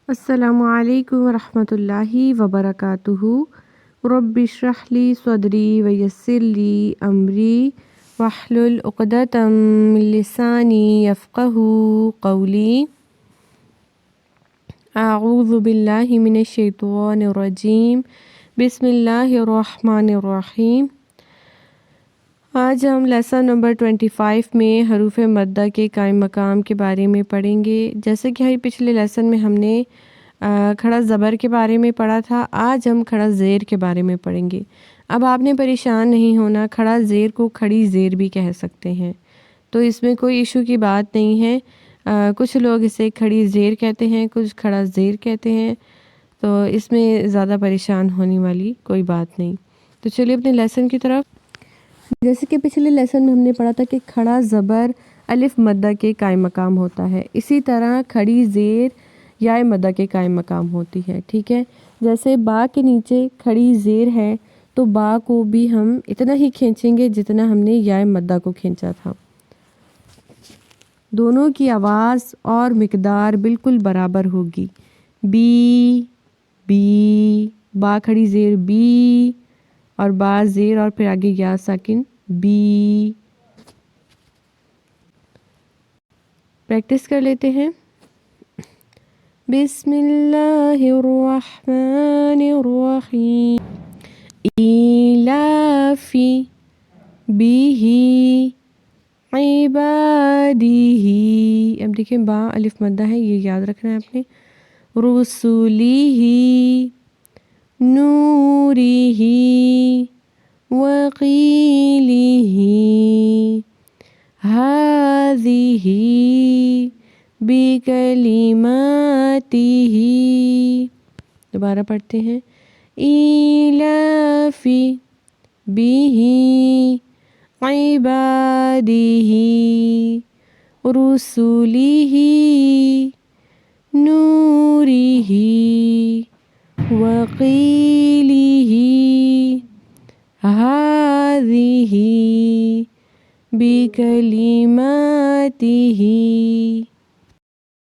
السلام علیکم ورحمۃ اللہ وبرکاتہ۔ رب اشرح لی صدری ویسر لی امری واحلل عقدۃ من لسانی یفقہوا قولی۔ اعوذ باللہ من الشیطان الرجیم، بسم اللہ الرحمن الرحیم۔ آج ہم لیسن نمبر 25 میں حروف مدہ کے قائم مقام کے بارے میں پڑھیں گے۔ جیسے کہ پچھلے لیسن میں ہم نے کھڑا زبر کے بارے میں پڑھا تھا، آج ہم کھڑا زیر کے بارے میں پڑھیں گے۔ اب آپ نے پریشان نہیں ہونا، کھڑا زیر کو کھڑی زیر بھی کہہ سکتے ہیں، تو اس میں کوئی ایشو کی بات نہیں ہے۔ کچھ لوگ اسے کھڑی زیر کہتے ہیں، کچھ کھڑا زیر کہتے ہیں، تو اس میں زیادہ پریشان ہونے والی کوئی بات نہیں۔ تو چلیے اپنے لیسن کی طرف۔ جیسے کہ پچھلے لیسن میں ہم نے پڑھا تھا کہ کھڑا زبر الف مدہ کے قائم مقام ہوتا ہے، اسی طرح کھڑی زیر یا مدہ کے قائم مقام ہوتی ہے، ٹھیک ہے۔ جیسے با کے نیچے کھڑی زیر ہے تو با کو بھی ہم اتنا ہی کھینچیں گے جتنا ہم نے یا مدہ کو کھینچا تھا۔ دونوں کی آواز اور مقدار بالکل برابر ہوگی۔ بی بی، با کھڑی زیر بی، اور با زیر اور پھر آگے یا ساکن بی۔ پریکٹس کر لیتے ہیں۔ بسم اللہ الرحمن الرحیم۔ ایلافی بیہی عبادیہی، اب دیکھیں با الف مدہ ہے، یہ یاد رکھنا ہے آپ نے۔ رسولیہی نوریہی وقیلیہی ہذیہی بکلماتہی۔ دوبارہ پڑھتے ہیں۔ ایلافی بیہی عبادیہی رسولیہی نوریہی وقیلیہی ہذیہی بکلماتہی۔